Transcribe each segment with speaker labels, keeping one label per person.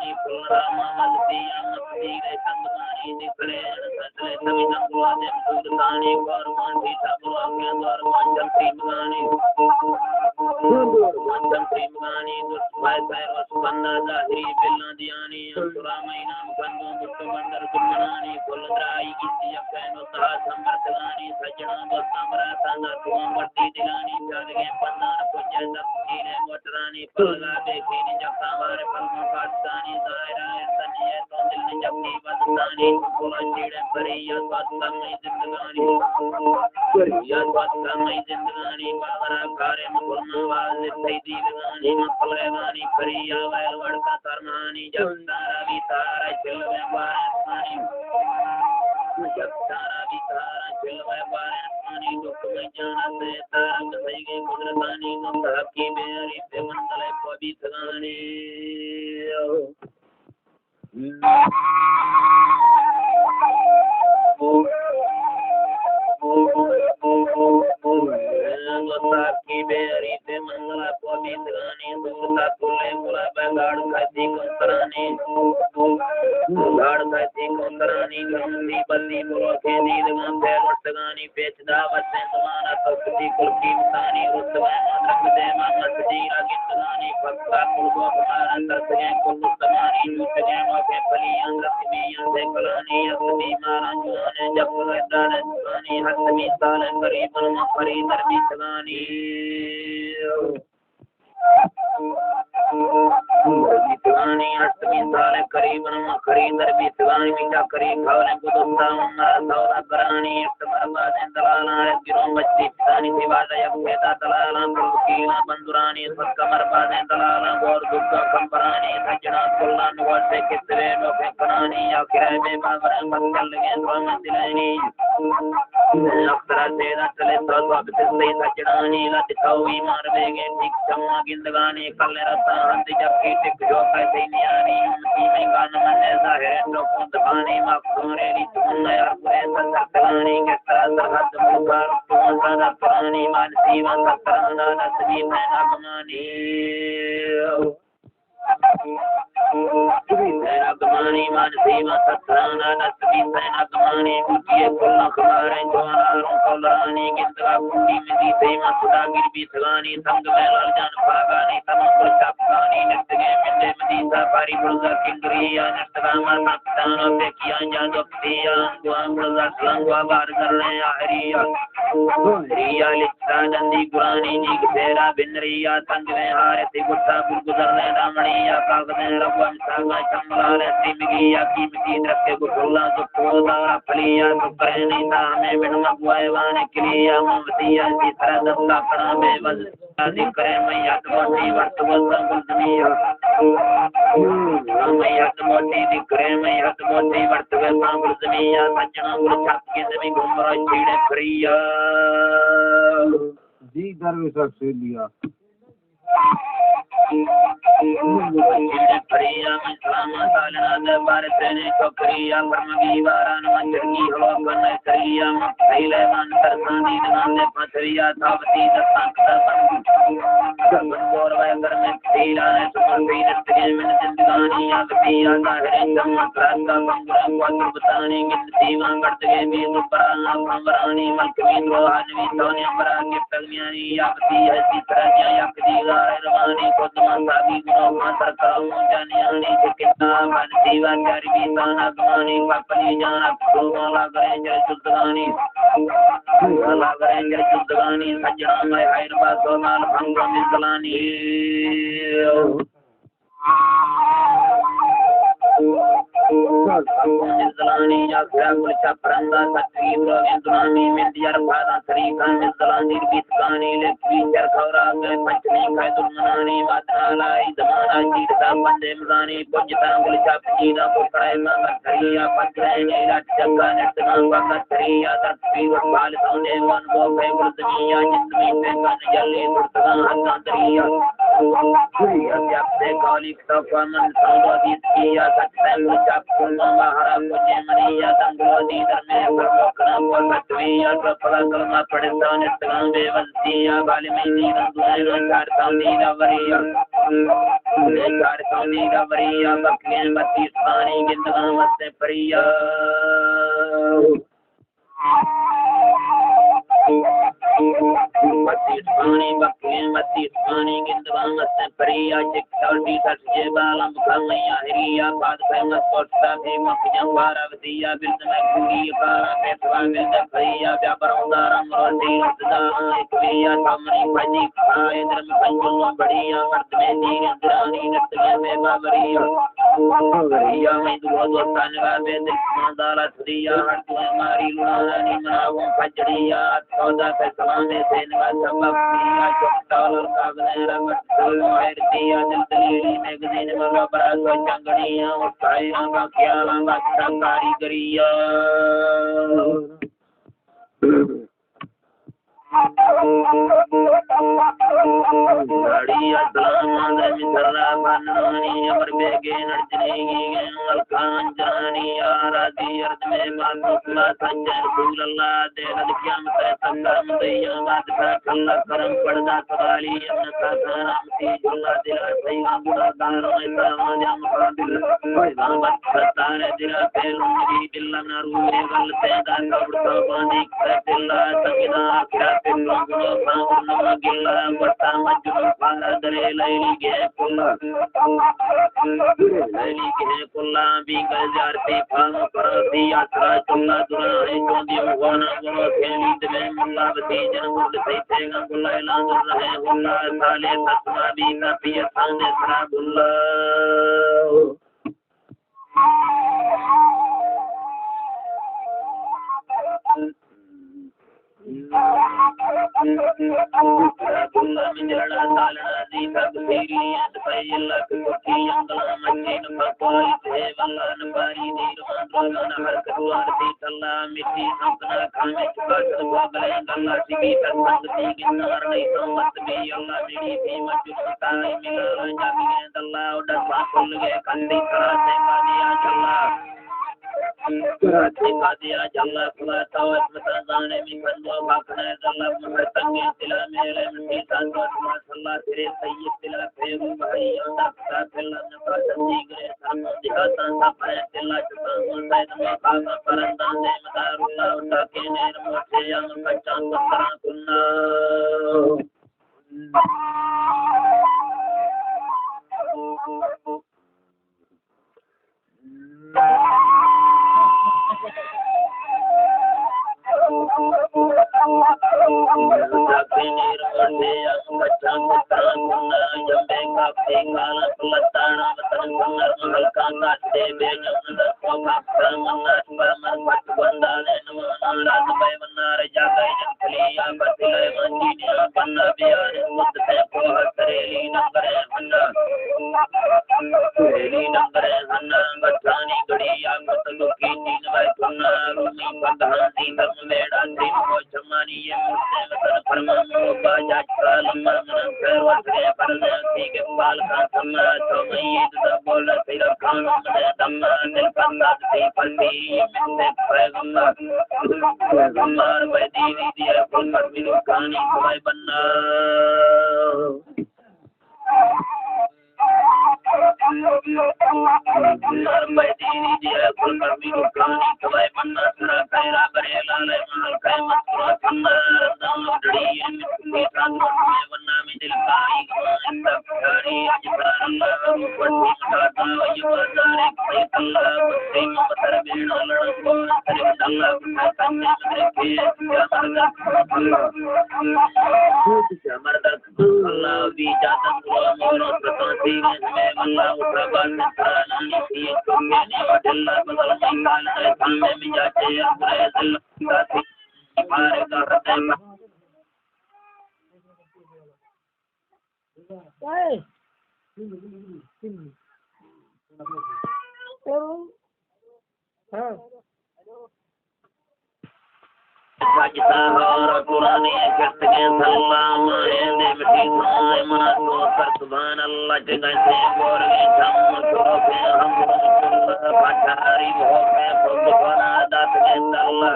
Speaker 1: जिंदगानी फुल रामा मलती अमती रे संगमानी निकले सतले सभी नंगुआ दे दूरदानी गौरवान भी सबलो के द्वार मंजल प्रेमगानी मंजल प्रेमगानी दुष्पाय सैर वसुबंदा जाहिरी बिल्ला दियानी अंतुरा महीना बंदो दुष्ट बंदर दुमनानी फुलद्राई गिद्दी अकैनो ता संवर्तगानी सजना दोस्ता मरा ताना तुम वट्टी दिलानी जालगे पन्नान पुजय दत्ती ने मोटरानी पलगा देखीनी जक्का वारे पलगों काटतानी दायरा सनिये तो दिल ने जक्की बदतानी पुला चीड़े परिया स्वास्थ्य में जिंदगानी परिया स्वास्थ्य में जिंदगानी बागरा कारे मुकुलना वाल नित्य दीलगानी मकलेगानी परिया वैल वड़का तरमानी जब तारा भी तारा चिलवे बारसानी जब तारा भी तारा चिलवे बारसानी दुख में जाना से तारंग सही के कुदरतानी नंदा की मेरी पे मंदले को भी सगानी की बेरी पे मंगला को भी सगानी दूरता तुले मुला बेगाड़ खाती कंतरानी गाड़ खाती कंतरानी गंदी बंदी मुलो के नींद गंदे लटगानी पेचदा वसे समाना तोकती कुलकी मतानी रुतबे मात्रक दे मामसदी रागी सगानी भक्ता कुलको कुमार अंदर से कुल समानी जुटगे मोके पलियां लक्ष्मीयां से कलानी असमी मारा जुआने जब गदाने सुगानी हसमी साले गरीबन मफरी दरबी सगानी बीतगानी अष्टमी साले करीबन मखरी दरबी सगानी मीठा करी खावले गुदुस्ता उमरा सौरा करानी अष्टमरबादे दलाला गिरों बच्ची पितानी दिवाला यक्वेदा दलाला कुलकीला बंदुरानी सत्कमरबादे दलाला गौर दुर्गा कंपरानी सजना कुल्ला नुवासे कितवे लोके करानी आखिरे में बाबरा मंगल लगे द्वाम दिलानी अक्सरा सेदा चले तो बिस्ली सजनानी लतिकावी मार बेगे ठीक चम्मा गिंदगानी कल रता हंद जबकि टिक जो कैसे नियानी उनकी में गान मने जाहिर लोगों दबानी मखोरे री तुमने यार पूरे संतलानी के तरह सरहद मुबार तुम सादा पुरानी मानसी वन सतराना नसबी में नगमानी नगमानी मानसी वन सतराना नसबी में नगमानी कुटिए कुल्ला खबारें जोनारों कोलरानी गिंदगा कुंडी में दी तेमा सुदा गिरबी सगानी संग में लालजान पागानी तमाकुल चपकानी नृत्य मिंडे मदीसा पारी बुलगा किंगरिया नृत्यगामा नक्तानो पे किया जादो पिया दुआ बुलगा सलंगवा बार करने आहरिया रिया लिखता नंदी गुरानी नीक तेरा बिनरिया संग में हारती गुट्टा गुजरने रामणिया कागदे रघुवम सागा चमलाले तिमिगिया कीमती द्रव्य गुटुल्ला सुपोदा फलिया सुकरे नीता हमें बिनम गुआए वाने किलिया ममतिया तीसरा दस्ता कणा में वज आदि करे मैया मोटी वर्तवल संगुलमिया मैया मोटी दिकरे मैया मोटी वर्तवल संगुलमिया सजना गुल छाप के जमी घुमरा छीड़े प्रिया
Speaker 2: जी दरवेश से लिया
Speaker 1: प्रिया में सलामा सालना दे भारत ने चक्रिया परमगी वारान मंजरगी हवा बने करिया मखैले मान तरसानी दगाने पथरिया धावती दत्ता बन गोर वे घर में पीला है सुमन भी नृत्य में जिंदगानी आगती आगा है चमत्कार का बंगुरा को बताने गिनती मांगत के भी दुपराना भंवरानी मलकवीन रोहानी सोनिया बरा के तगनियानी आगती है तीसरा याकती गाय रवानी को तमाम मातर करो जानियानी से कितना मन जीवन जारी बीताना गमानी अपनी जाना माला करेंगे शुद्धगानी माला करेंगे शुद्धगानी सजना में हैरबा सोनाल भंग मिसलानी मिसलानी यात्रा कुल चपरंदा सत्री रोगेंद्रानी मिंदियर भादा सरीका मिसलानी बीतगानी लेखी जर खौरा गए पंचमी खैदुल मनानी मातनाला इदमाना जीता बंदे मदानी पुंजता कुल चपजीना पुकड़े मांगा सरिया पंचरेंगे लट्टका नटना वाका सरिया तत्वी वकाल सोने वन को पे गुलदमिया जिसमें पे गन जले दुर्तगा हंगा दरिया Yapte kalik tafaman sangwadit kiya satsang japun mahara punya maniya tanggwadi dharme permokna pakatviya kapalakalma padistan istam bevantiya balimini randuena chartandi davariya chartandi davariya bakliyan batisani gindamaste priya Matismani gindamaste priya chiktaldi satje balam khamaya hiriya bad famous kosta bhima kijambara vdiya bildama kuri para petwa bilda priya vyaparandaram roti sadana ekviya samani bhaji khai dharma panjul badiya martme nirandurani nattme me babariya Riya mai dua tanwa be mandala thriya hartu mari lunani manawam pajriya thoda pe salame senwa sabbiya choktal kagnera matul airtiya diltali megdin maga paraswa changniya uttaya ga kyala ga sangari gariya Gadiya salamanda mitala banani amar bege narjini alkan jani aradi ardme manukla sanjay sulalla delal kyamat sangaram dayya madha kalla karam padda kali amna saram ti julla dila sayya guna daram samajam padil samat satare dila pelungi billana rure gal seda kabda bani katilla samida kyatillo guno samna gilla wata majru pala dare laili ge kulla binga jarti phang parati yatra chulla dura chodi wana guru theli dve mulla vati janmul saite gangulla elang rahe hulla sale tatma binga piya sane sra bulla Bulla minjala salana di kabiri at payilla kuki angala manjin papai devalla nambari nirmandra harkatu arti talla miti sampana kame chukat gogale angala sigi tasangti ginnar nei samat me alla midi pe majutai milala jagine dalla udah pakulge kandi karate kadiya challa Karate kadiya jalla kula tawat matazane min kanwa bakna jalla muhatange tila mere min sanwa masalla tere sayyid tila pegu bhai anda ta tila na prasanji gre sarno dihata sa paya tila chutan sai na baba parandane madarulla unda ke ner moche yang kacang kara kunna अजता और पुरानी किस्त के सलाम दे मिठी साए मना तो कर सुभान अल्लाह के कैसे बोर के हम तो के हम पठारी हो के खुद बना दात के अल्लाह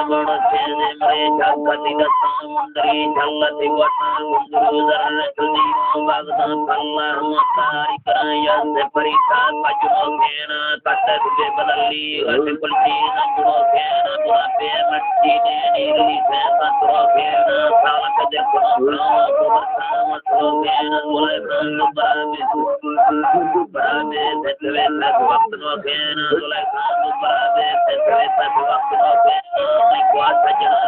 Speaker 1: बड़ से मरे जगती द समुद्री जलती वटा गुरु दर तुदी भगवान अल्लाह मतारी कराया से परीक्षा बजो के ना तक के बदली अस कुलती न गुरु के ना बुलाते मट्टी ने नीली से तत्रो के ना सालक दे को बरसा मतो के ना बुलाए बरामे देवे तक वक्त नो के ना बुलाए बरामे देवे तक वक्त नो के ना मैं को सजना